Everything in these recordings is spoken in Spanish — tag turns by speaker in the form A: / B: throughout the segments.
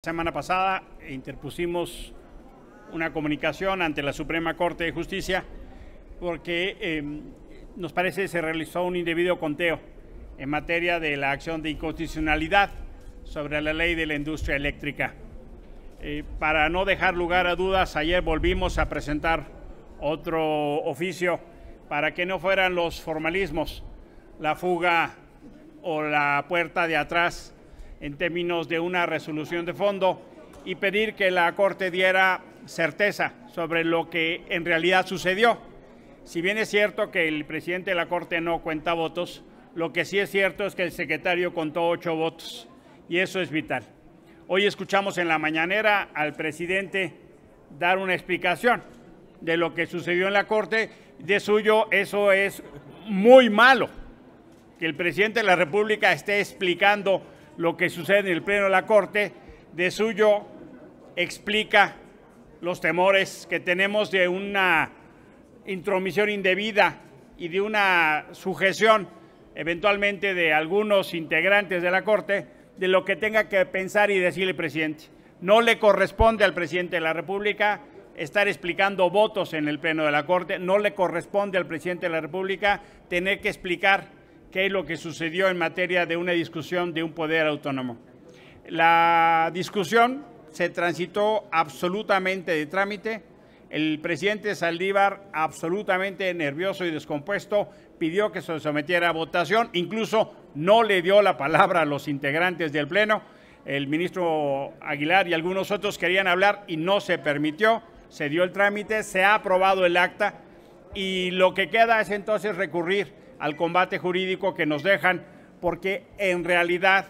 A: La semana pasada interpusimos una comunicación ante la Suprema Corte de Justicia porque nos parece que se realizó un indebido conteo en materia de la acción de inconstitucionalidad sobre la ley de la industria eléctrica. Para no dejar lugar a dudas, ayer volvimos a presentar otro oficio para que no fueran los formalismos, la fuga o la puerta de atrás en términos de una resolución de fondo y pedir que la Corte diera certeza sobre lo que en realidad sucedió. Si bien es cierto que el presidente de la Corte no cuenta votos, lo que sí es cierto es que el secretario contó 8 votos y eso es vital. Hoy escuchamos en la mañanera al presidente dar una explicación de lo que sucedió en la Corte. De suyo, eso es muy malo, que el presidente de la República esté explicando lo que sucede en el Pleno de la Corte. De suyo explica los temores que tenemos de una intromisión indebida y de una sujeción eventualmente de algunos integrantes de la Corte de lo que tenga que pensar y decir el presidente. No le corresponde al presidente de la República estar explicando votos en el Pleno de la Corte, no le corresponde al presidente de la República tener que explicar qué es lo que sucedió en materia de una discusión de un poder autónomo. La discusión se transitó absolutamente de trámite. El presidente Saldívar, absolutamente nervioso y descompuesto, pidió que se sometiera a votación, incluso no le dio la palabra a los integrantes del Pleno. El ministro Aguilar y algunos otros querían hablar y no se permitió, se dio el trámite, se ha aprobado el acta y lo que queda es entonces recurrir al combate jurídico que nos dejan, porque en realidad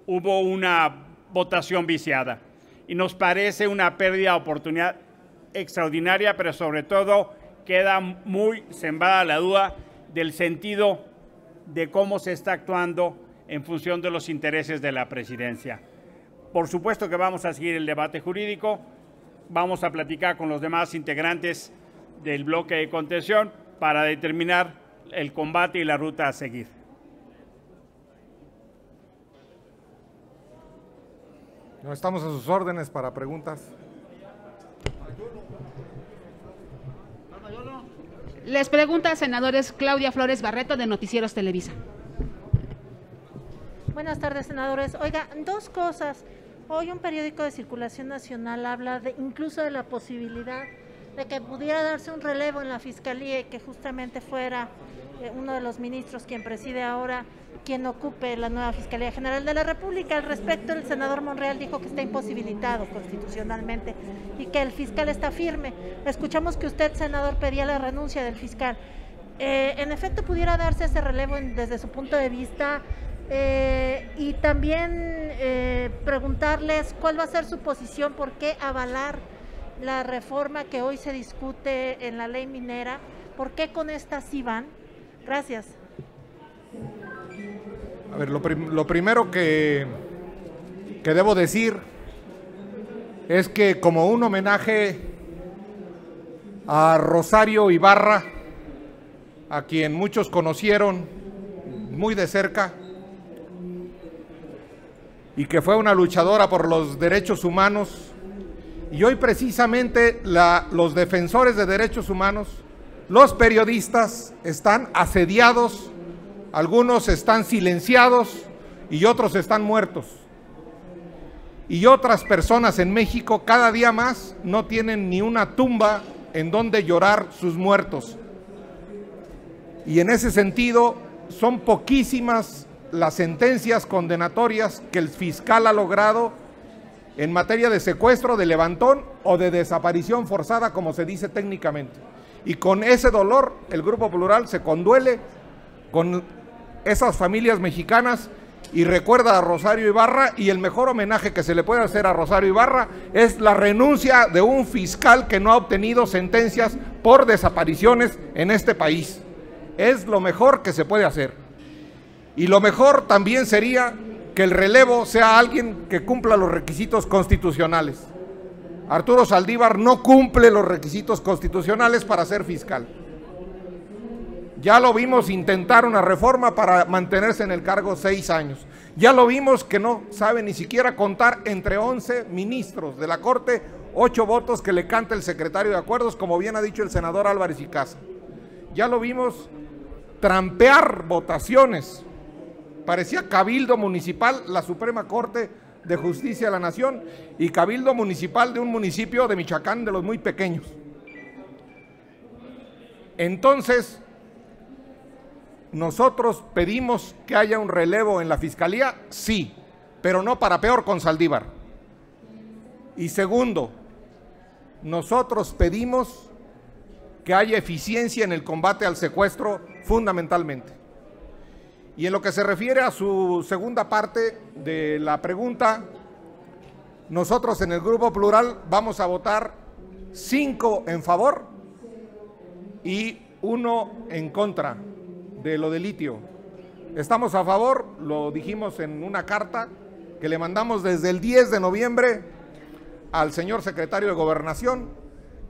A: hubo una votación viciada y nos parece una pérdida de oportunidad extraordinaria, pero sobre todo queda muy sembrada la duda del sentido de cómo se está actuando en función de los intereses de la presidencia. Por supuesto que vamos a seguir el debate jurídico, vamos a platicar con los demás integrantes del bloque de contención para determinar el combate y la ruta a seguir.
B: No, estamos a sus órdenes para preguntas.
C: Les pregunta, senadores, Claudia Flores Barreto, de Noticieros Televisa.
D: Buenas tardes, senadores. Oiga, dos cosas. Hoy un periódico de circulación nacional habla incluso de la posibilidad de que pudiera darse un relevo en la Fiscalía y que justamente fuera uno de los ministros quien preside ahora, quien ocupe la nueva Fiscalía General de la República. Al respecto, el senador Monreal dijo que está imposibilitado constitucionalmente y que el fiscal está firme. Escuchamos que usted, senador, pedía la renuncia del fiscal. ¿En efecto pudiera darse ese relevo desde su punto de vista? Y también preguntarles cuál va a ser su posición, por qué avalar la reforma que hoy se discute en la ley minera, por qué con esta sí van. Gracias.
B: A ver, lo primero que debo decir es que como un homenaje a Rosario Ibarra, a quien muchos conocieron muy de cerca y que fue una luchadora por los derechos humanos, y hoy precisamente los defensores de derechos humanos, los periodistas, están asediados, algunos están silenciados y otros están muertos. Y otras personas en México cada día más no tienen ni una tumba en donde llorar sus muertos. Y en ese sentido son poquísimas las sentencias condenatorias que el fiscal ha logrado en materia de secuestro, de levantón o de desaparición forzada, como se dice técnicamente. Y con ese dolor el Grupo Plural se conduele con esas familias mexicanas y recuerda a Rosario Ibarra, y el mejor homenaje que se le puede hacer a Rosario Ibarra es la renuncia de un fiscal que no ha obtenido sentencias por desapariciones en este país. Es lo mejor que se puede hacer. Y lo mejor también sería que el relevo sea alguien que cumpla los requisitos constitucionales. Arturo Saldívar no cumple los requisitos constitucionales para ser fiscal. Ya lo vimos intentar una reforma para mantenerse en el cargo 6 años. Ya lo vimos que no sabe ni siquiera contar entre 11 ministros de la Corte, 8 votos que le canta el secretario de Acuerdos, como bien ha dicho el senador Álvarez y Casa. Ya lo vimos trampear votaciones. Parecía cabildo municipal la Suprema Corte de Justicia de la Nación y cabildo municipal de un municipio de Michoacán de los muy pequeños. Entonces, nosotros pedimos que haya un relevo en la Fiscalía, sí, pero no para peor con Saldívar. Y segundo, nosotros pedimos que haya eficiencia en el combate al secuestro fundamentalmente. Y en lo que se refiere a su segunda parte de la pregunta, nosotros en el Grupo Plural vamos a votar 5 en favor y 1 en contra de lo de litio. Estamos a favor, lo dijimos en una carta que le mandamos desde el 10 de noviembre al señor secretario de Gobernación,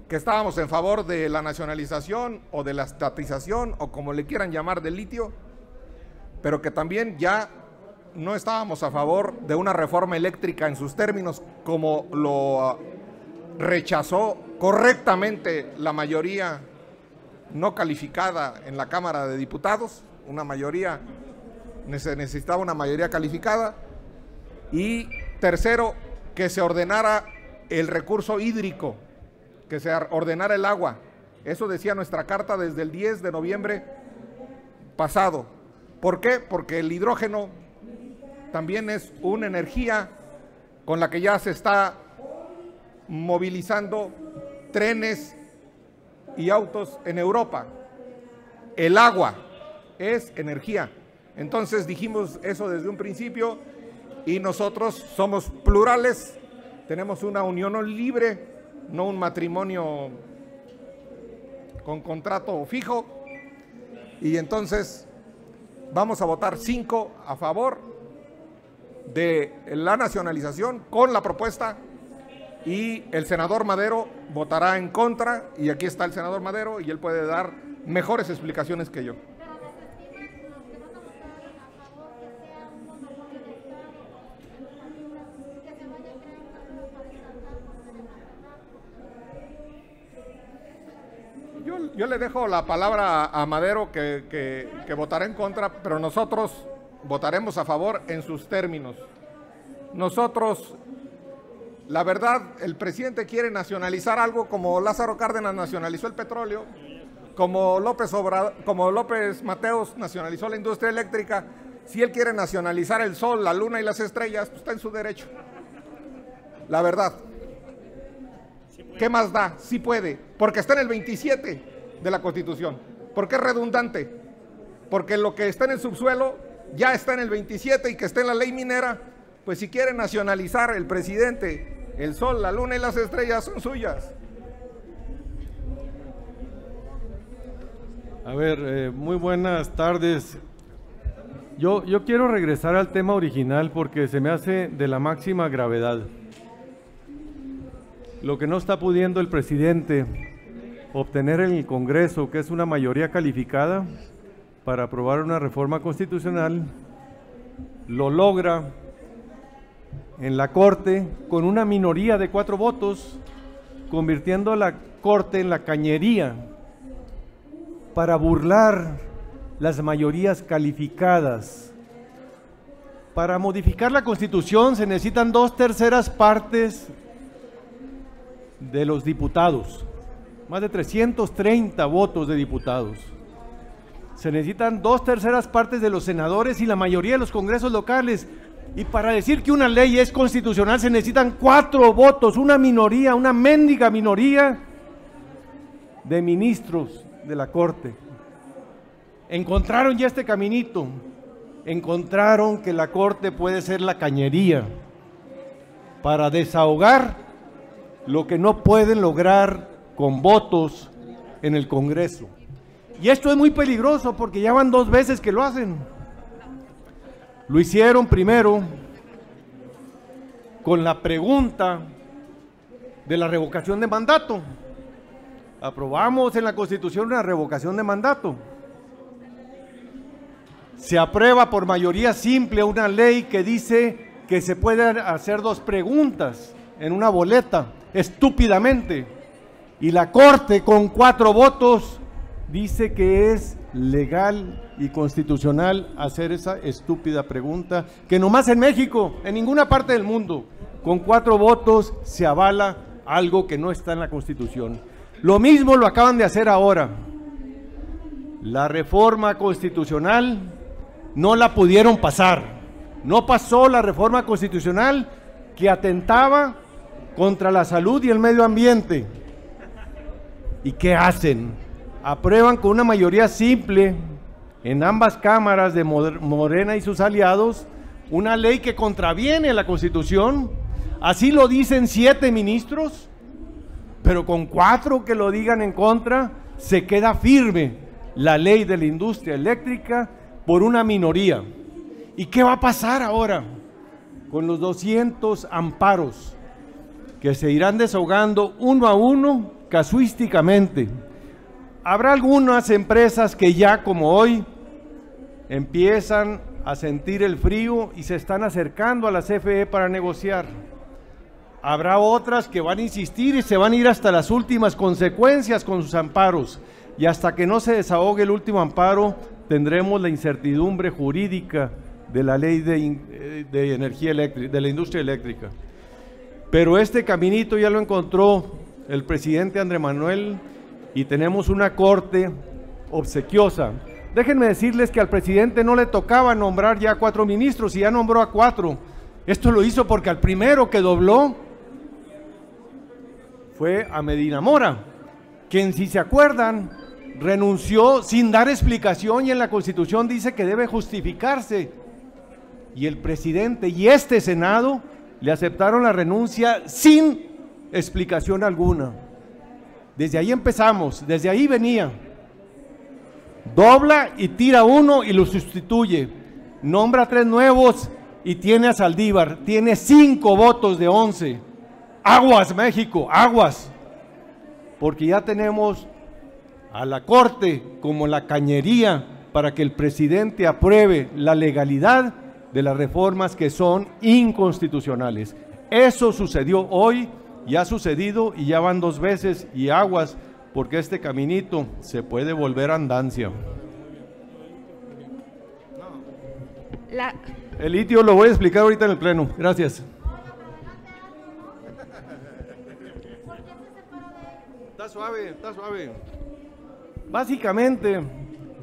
B: que estábamos en favor de la nacionalización o de la estatización o como le quieran llamar del litio, pero que también ya no estábamos a favor de una reforma eléctrica en sus términos, como lo rechazó correctamente la mayoría no calificada en la Cámara de Diputados. Una mayoría, se necesitaba una mayoría calificada. Y tercero, que se ordenara el recurso hídrico, que se ordenara el agua. Eso decía nuestra carta desde el 10 de noviembre pasado. ¿Por qué? Porque el hidrógeno también es una energía con la que ya se está movilizando trenes y autos en Europa. El agua es energía. Entonces dijimos eso desde un principio y nosotros somos plurales, tenemos una unión libre, no un matrimonio con contrato fijo, y entonces vamos a votar 5 a favor de la nacionalización con la propuesta y el senador Madero votará en contra, y aquí está el senador Madero y él puede dar mejores explicaciones que yo. Yo le dejo la palabra a Madero que votará en contra, pero nosotros votaremos a favor en sus términos. Nosotros, la verdad, el presidente quiere nacionalizar algo como Lázaro Cárdenas nacionalizó el petróleo, como López Mateos nacionalizó la industria eléctrica. Si él quiere nacionalizar el sol, la luna y las estrellas, pues está en su derecho. La verdad. ¿Qué más da? Sí puede, porque está en el 27 de la Constitución. Porque es redundante. Porque lo que está en el subsuelo ya está en el 27 y que está en la ley minera, pues si quiere nacionalizar el presidente, el sol, la luna y las estrellas son suyas.
E: A ver, muy buenas tardes. Yo quiero regresar al tema original porque se me hace de la máxima gravedad. Lo que no está pudiendo el presidente obtener en el Congreso, que es una mayoría calificada para aprobar una reforma constitucional, lo logra en la Corte con una minoría de 4 votos, convirtiendo a la Corte en la cañería para burlar las mayorías calificadas. Para modificar la Constitución se necesitan 2/3 partes de los diputados, más de 330 votos de diputados. Se necesitan 2/3 partes de los senadores y la mayoría de los congresos locales. Y para decir que una ley es constitucional se necesitan 4 votos, una minoría, una mendiga minoría de ministros de la Corte. Encontraron ya este caminito, encontraron que la Corte puede ser la cañería para desahogar lo que no pueden lograr con votos en el Congreso. Y esto es muy peligroso porque ya van 2 veces que lo hacen. Lo hicieron primero con la pregunta de la revocación de mandato. Aprobamos en la Constitución una revocación de mandato. se aprueba por mayoría simple una ley que dice que se pueden hacer 2 preguntas en una boleta, estúpidamente. Y la Corte con 4 votos dice que es legal y constitucional hacer esa estúpida pregunta, que nomás en México, en ninguna parte del mundo, con 4 votos se avala algo que no está en la Constitución. Lo mismo lo acaban de hacer ahora. La reforma constitucional no la pudieron pasar. No pasó la reforma constitucional que atentaba contra la salud y el medio ambiente. ¿Y qué hacen? Aprueban con una mayoría simple en ambas cámaras de Morena y sus aliados una ley que contraviene la Constitución. Así lo dicen 7 ministros, pero con 4 que lo digan en contra, se queda firme la ley de la industria eléctrica por una minoría. ¿Y qué va a pasar ahora con los 200 amparos que se irán desahogando uno a uno casuísticamente? Habrá algunas empresas que ya como hoy empiezan a sentir el frío y se están acercando a la CFE para negociar. Habrá otras que van a insistir y se van a ir hasta las últimas consecuencias con sus amparos, y hasta que no se desahogue el último amparo tendremos la incertidumbre jurídica de la ley de energía eléctrica, de la industria eléctrica. Pero este caminito ya lo encontró el presidente Andrés Manuel y tenemos una corte obsequiosa. Déjenme decirles que al presidente no le tocaba nombrar ya 4 ministros y ya nombró a 4. Esto lo hizo porque al primero que dobló fue a Medina Mora, quien, si se acuerdan, renunció sin dar explicación y en la Constitución dice que debe justificarse. Y el presidente y este Senado le aceptaron la renuncia sin explicación alguna. Desde ahí empezamos, desde ahí venía. Dobla y tira uno y lo sustituye. Nombra 3 nuevos y tiene a Saldívar. Tiene 5 votos de 11. Aguas, México, aguas. Porque ya tenemos a la Corte como la cañería para que el presidente apruebe la legalidad de las reformas que son inconstitucionales. Eso sucedió hoy, ya ha sucedido y ya van 2 veces y aguas, porque este caminito se puede volver andancia. El litio lo voy a explicar ahorita en el pleno. Gracias. Está suave, está suave. Básicamente,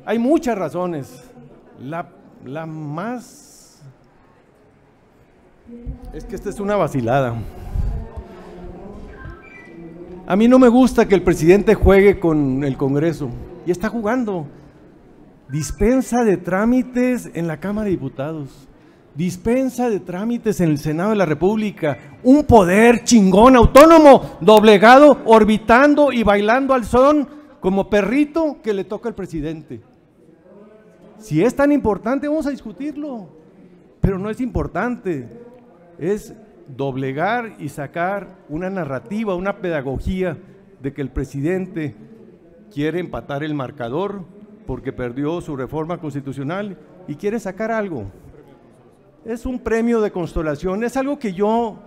E: hay muchas razones. La más... es que esta es una vacilada. A mí no me gusta que el presidente juegue con el Congreso, y está jugando. Dispensa de trámites en la Cámara de Diputados, dispensa de trámites en el Senado de la República, un poder chingón, autónomo, doblegado, orbitando y bailando al son como perrito que le toca al presidente. Si es tan importante, vamos a discutirlo, pero no es importante, es doblegar y sacar una narrativa, una pedagogía de que el presidente quiere empatar el marcador porque perdió su reforma constitucional y quiere sacar algo. Es un premio de consolación, es algo que yo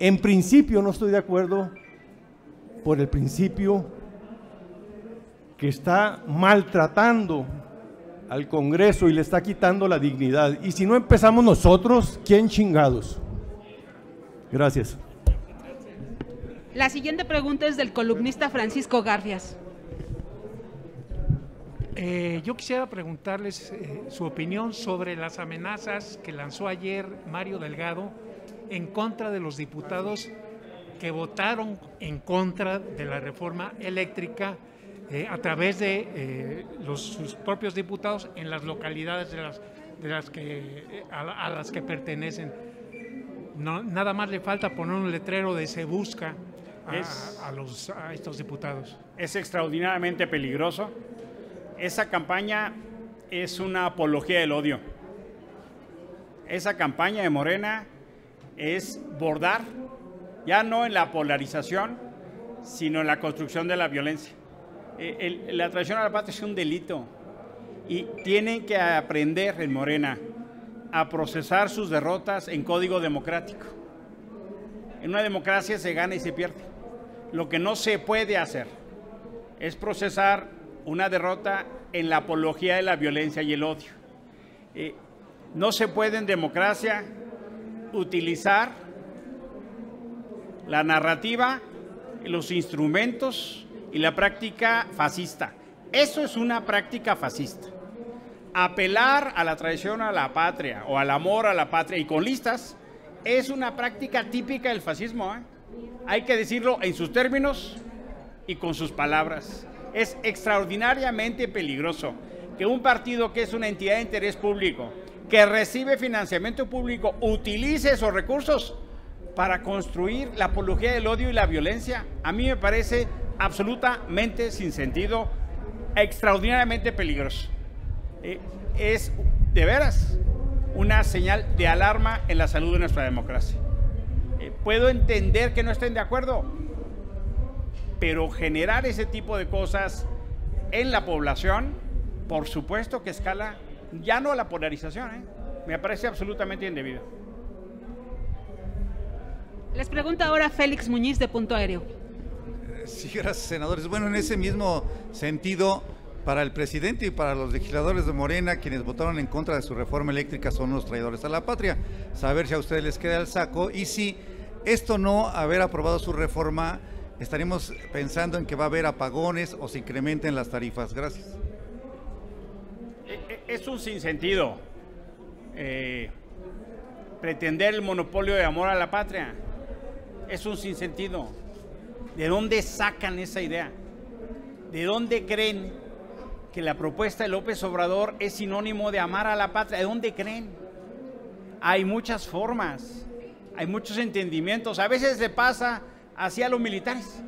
E: en principio no estoy de acuerdo, por el principio que está maltratando al Congreso y le está quitando la dignidad. Y si no empezamos nosotros, ¿quién chingados? Gracias.
C: La siguiente pregunta es del columnista Francisco Garfias.
F: Yo quisiera preguntarles su opinión sobre las amenazas que lanzó ayer Mario Delgado en contra de los diputados que votaron en contra de la reforma eléctrica a través de sus propios diputados en las localidades a las que pertenecen. No, nada más le falta poner un letrero de "se busca" a estos diputados.
A: Es extraordinariamente peligroso. Esa campaña es una apología del odio. Esa campaña de Morena es bordar, ya no en la polarización, sino en la construcción de la violencia. La traición a la patria es un delito Y tienen que aprender en Morena a procesar sus derrotas en código democrático. En una democracia se gana y se pierde. Lo que no se puede hacer es procesar una derrota en la apología de la violencia y el odio. No se puede en democracia utilizar la narrativa, los instrumentos y la práctica fascista. Eso es una práctica fascista. Apelar a la traición a la patria o al amor a la patria y con listas es una práctica típica del fascismo, ¿eh? Hay que decirlo en sus términos y con sus palabras. Es extraordinariamente peligroso que un partido que es una entidad de interés público, que recibe financiamiento público, utilice esos recursos para construir la apología del odio y la violencia. A mí me parece absolutamente sin sentido, extraordinariamente peligroso. Es de veras una señal de alarma en la salud de nuestra democracia. Puedo entender que no estén de acuerdo, pero generar ese tipo de cosas en la población, por supuesto que escala ya no a la polarización, me parece absolutamente indebido.
C: Les pregunta ahora Félix Muñiz de Punto Aéreo.
G: Sí, gracias, senadores. Bueno, en ese mismo sentido, para el presidente y para los legisladores de Morena, quienes votaron en contra de su reforma eléctrica son los traidores a la patria. Saber si a ustedes les queda el saco y si esto no haber aprobado su reforma, estaremos pensando en que va a haber apagones o se incrementen las tarifas. Gracias.
A: Es un sinsentido pretender el monopolio de amor a la patria. Es un sinsentido. ¿De dónde sacan esa idea? ¿De dónde creen que la propuesta de López Obrador es sinónimo de amar a la patria? ¿De dónde creen? Hay muchas formas, hay muchos entendimientos. A veces se pasa hacia los militares.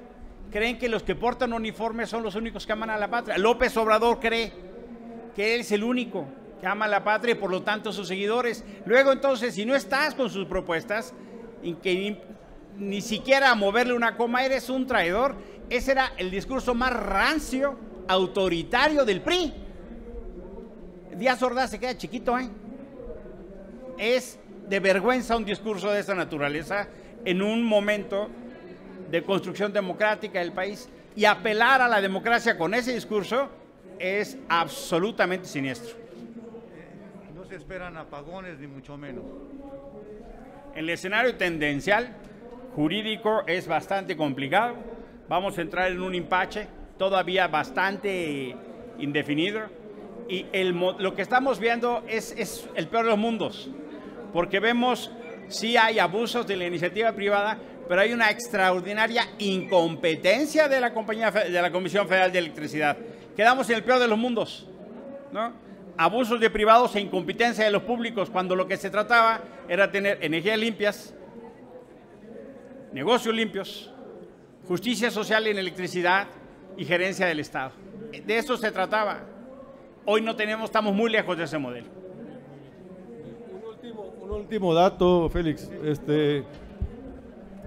A: Creen que los que portan uniformes son los únicos que aman a la patria. López Obrador cree que él es el único que ama a la patria y por lo tanto sus seguidores. Luego entonces, si no estás con sus propuestas, en que ni siquiera a moverle una coma, eres un traidor. Ese era el discurso más rancio, autoritario del PRI. Díaz Ordaz se queda chiquito, Es de vergüenza un discurso de esa naturaleza en un momento de construcción democrática del país, y apelar a la democracia con ese discurso es absolutamente siniestro.
G: No se esperan apagones ni mucho menos.
A: El escenario tendencial jurídico es bastante complicado. Vamos a entrar en un impasse todavía bastante indefinido, y lo que estamos viendo es el peor de los mundos, porque vemos sí hay abusos de la iniciativa privada, pero hay una extraordinaria incompetencia de la Comisión Federal de Electricidad. Quedamos en el peor de los mundos, ¿no? Abusos de privados e incompetencia de los públicos, cuando lo que se trataba era tener energías limpias, negocios limpios, justicia social en electricidad y gerencia del Estado. De eso se trataba. Hoy no tenemos, estamos muy lejos de ese modelo.
E: Un último dato, Félix.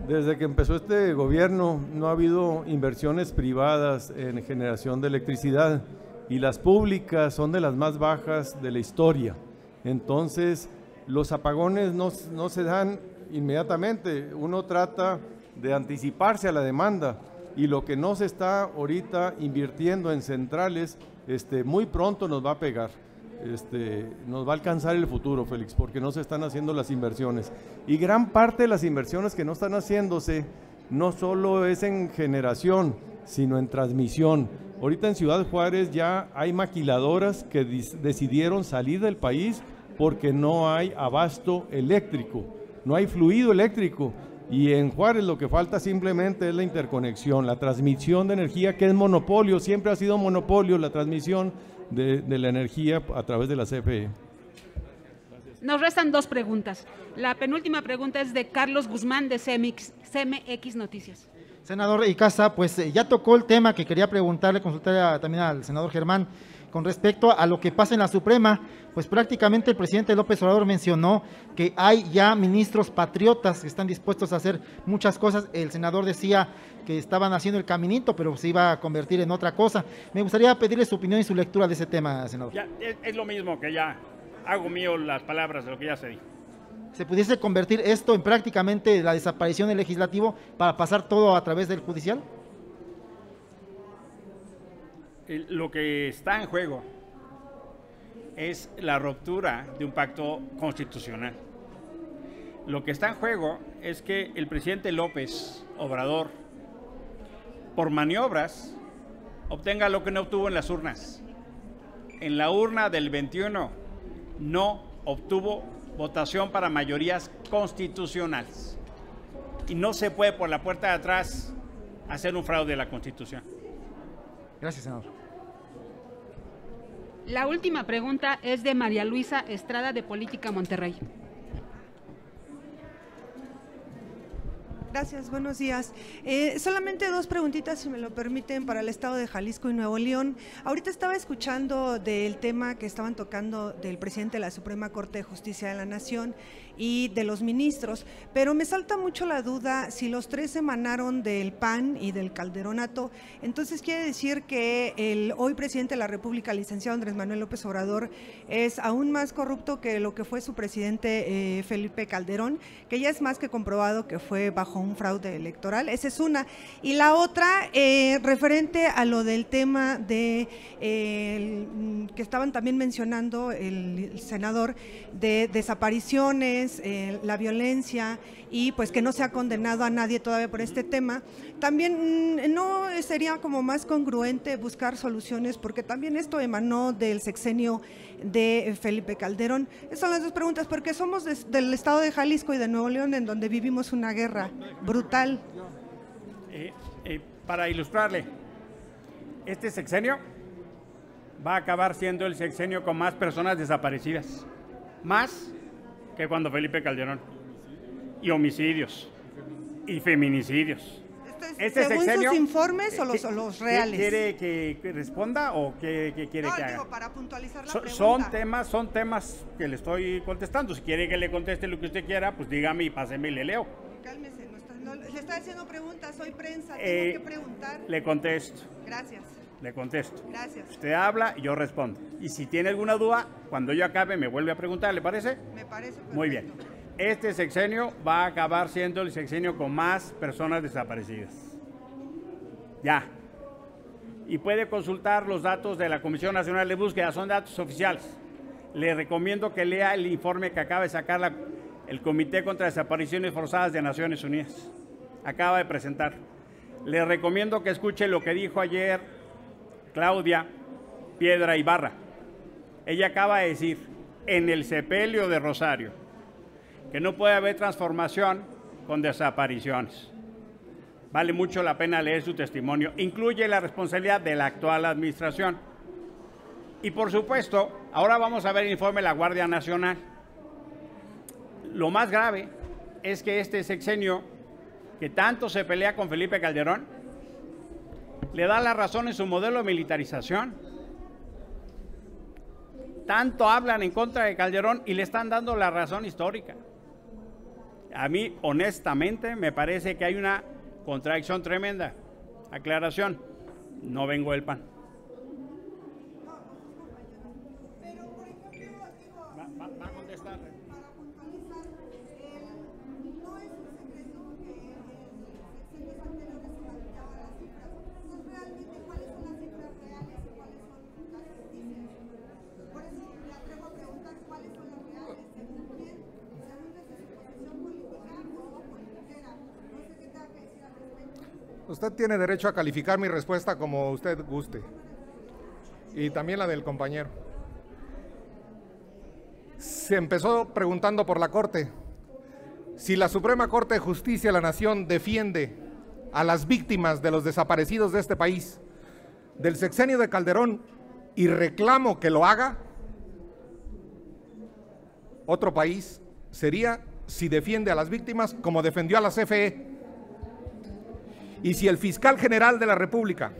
E: Desde que empezó este gobierno no ha habido inversiones privadas en generación de electricidad, y las públicas son de las más bajas de la historia. Entonces, los apagones no se dan inmediatamente. Uno trata de anticiparse a la demanda, y lo que no se está ahorita invirtiendo en centrales, muy pronto nos va a pegar. Nos va a alcanzar el futuro, Félix, porque no se están haciendo las inversiones. Y gran parte de las inversiones que no están haciéndose no solo es en generación, sino en transmisión. Ahorita en Ciudad Juárez ya hay maquiladoras que decidieron salir del país porque no hay abasto eléctrico, no hay fluido eléctrico. Y en Juárez lo que falta simplemente es la interconexión, la transmisión de energía, que es monopolio, siempre ha sido monopolio la transmisión de la energía a través de la CFE.
C: Nos restan dos preguntas. La penúltima pregunta es de Carlos Guzmán de CMX Noticias.
H: Senador Icaza, pues ya tocó el tema que quería consultar también al senador Germán con respecto a lo que pasa en la Suprema. Pues prácticamente el presidente López Obrador mencionó que hay ya ministros patriotas que están dispuestos a hacer muchas cosas. El senador decía que estaban haciendo el caminito, pero se iba a convertir en otra cosa. Me gustaría pedirle su opinión y su lectura de ese tema, senador.
A: Ya, es lo mismo que ya hago mío las palabras de lo que ya se dijo.
H: ¿Se pudiese convertir esto en prácticamente la desaparición del legislativo para pasar todo a través del judicial?
A: Lo que está en juego es la ruptura de un pacto constitucional. Lo que está en juego es que el presidente López Obrador, por maniobras, obtenga lo que no obtuvo en las urnas. En la urna del 21 no obtuvo votación para mayorías constitucionales. Y no se puede por la puerta de atrás hacer un fraude de la Constitución.
H: Gracias, senador.
C: La última pregunta es de María Luisa Estrada, de Política Monterrey.
I: Gracias, buenos días. Solamente dos preguntitas, si me lo permiten, para el estado de Jalisco y Nuevo León. Ahorita estaba escuchando del tema que estaban tocando del presidente de la Suprema Corte de Justicia de la Nación y de los ministros, pero me salta mucho la duda si los tres emanaron del PAN y del Calderonato. Entonces quiere decir que el hoy presidente de la República, licenciado Andrés Manuel López Obrador, es aún más corrupto que lo que fue su presidente Felipe Calderón, que ya es más que comprobado que fue bajo un fraude electoral. Esa es una. Y la otra, referente a lo del tema de que estaban también mencionando el senador, de desapariciones, la violencia, y pues que no se ha condenado a nadie todavía por este tema. También no sería como más congruente buscar soluciones, porque también esto emanó del sexenio de Felipe Calderón. Esas son las dos preguntas, porque somos del estado de Jalisco y de Nuevo León, en donde vivimos una guerra brutal.
A: Para ilustrarle, este sexenio va a acabar siendo el sexenio con más personas desaparecidas, más que cuando Felipe Calderón, y homicidios y feminicidios.
I: ¿Según sus informes o los reales?
A: ¿Quiere que responda o qué quiere que haga?
I: Digo, para puntualizar la pregunta.
A: Son temas que le estoy contestando. Si quiere que le conteste lo que usted quiera, pues dígame y páseme y le leo.
I: Cálmese, le está haciendo preguntas, soy prensa, tengo que preguntar.
A: Le contesto.
I: Gracias.
A: Le contesto.
I: Gracias.
A: Usted habla y yo respondo. Y si tiene alguna duda, cuando yo acabe me vuelve a preguntar, ¿le parece?
I: Me parece perfecto.
A: Muy bien. Este sexenio va a acabar siendo el sexenio con más personas desaparecidas. Ya. Y puede consultar los datos de la Comisión Nacional de Búsqueda, son datos oficiales. Le recomiendo que lea el informe que acaba de sacar el Comité contra Desapariciones Forzadas de Naciones Unidas. Acaba de presentar. Le recomiendo que escuche lo que dijo ayer Claudia Piedra Ibarra. Ella acaba de decir en el sepelio de Rosario que no puede haber transformación con desapariciones. Vale mucho la pena leer su testimonio. Incluye la responsabilidad de la actual administración. Y por supuesto, ahora vamos a ver el informe de la Guardia Nacional. Lo más grave es que este sexenio, que tanto se pelea con Felipe Calderón, le da la razón en su modelo de militarización. Tanto hablan en contra de Calderón y le están dando la razón histórica. A mí, honestamente, me parece que hay una contradicción tremenda. Aclaración, no vengo del PAN. Va a contestar.
I: Para puntualizar, no es un secreto que en sexenios anteriores se manipulaban las cifras. Entonces, realmente, ¿cuáles son las cifras reales y cuáles son las ficticias? Por eso me atrevo a preguntar cuáles son las reales, según quién, según desde su posición política o politiquera. No sé qué tenga que decir al respecto.
B: Usted tiene derecho a calificar mi respuesta como usted guste. Y también la del compañero. Se empezó preguntando por la Corte. Si la Suprema Corte de Justicia de la Nación defiende a las víctimas de los desaparecidos de este país, del sexenio de Calderón, y reclamo que lo haga, otro país sería si defiende a las víctimas como defendió a la CFE. Y si el fiscal general de la República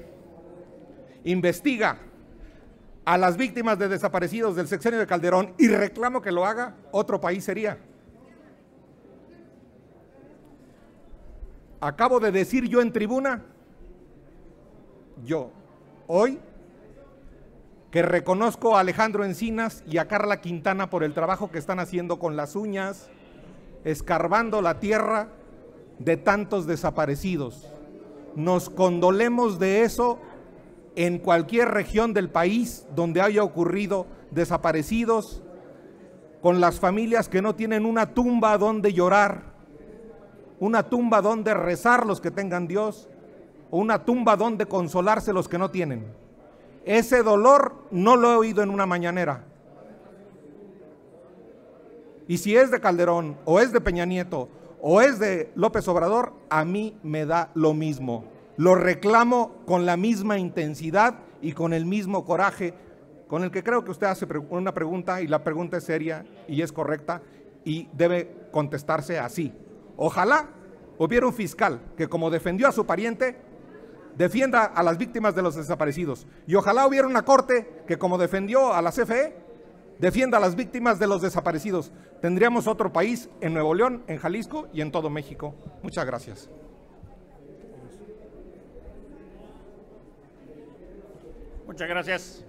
B: investiga a las víctimas de desaparecidos del sexenio de Calderón y reclamo que lo haga, otro país sería. Acabo de decir yo en tribuna, hoy, que reconozco a Alejandro Encinas y a Carla Quintana por el trabajo que están haciendo con las uñas, escarbando la tierra de tantos desaparecidos. Nos condolemos de eso en cualquier región del país donde haya ocurrido desaparecidos, con las familias que no tienen una tumba donde llorar, una tumba donde rezar los que tengan Dios, o una tumba donde consolarse los que no tienen. Ese dolor no lo he oído en una mañanera. Y si es de Calderón, o es de Peña Nieto, o es de López Obrador, a mí me da lo mismo. Lo reclamo con la misma intensidad y con el mismo coraje con el que creo que usted hace una pregunta, y la pregunta es seria y es correcta y debe contestarse así. Ojalá hubiera un fiscal que, como defendió a su pariente, defienda a las víctimas de los desaparecidos. Y ojalá hubiera una corte que, como defendió a la CFE, defienda a las víctimas de los desaparecidos. Tendríamos otro país en Nuevo León, en Jalisco y en todo México. Muchas gracias.
A: Muchas gracias.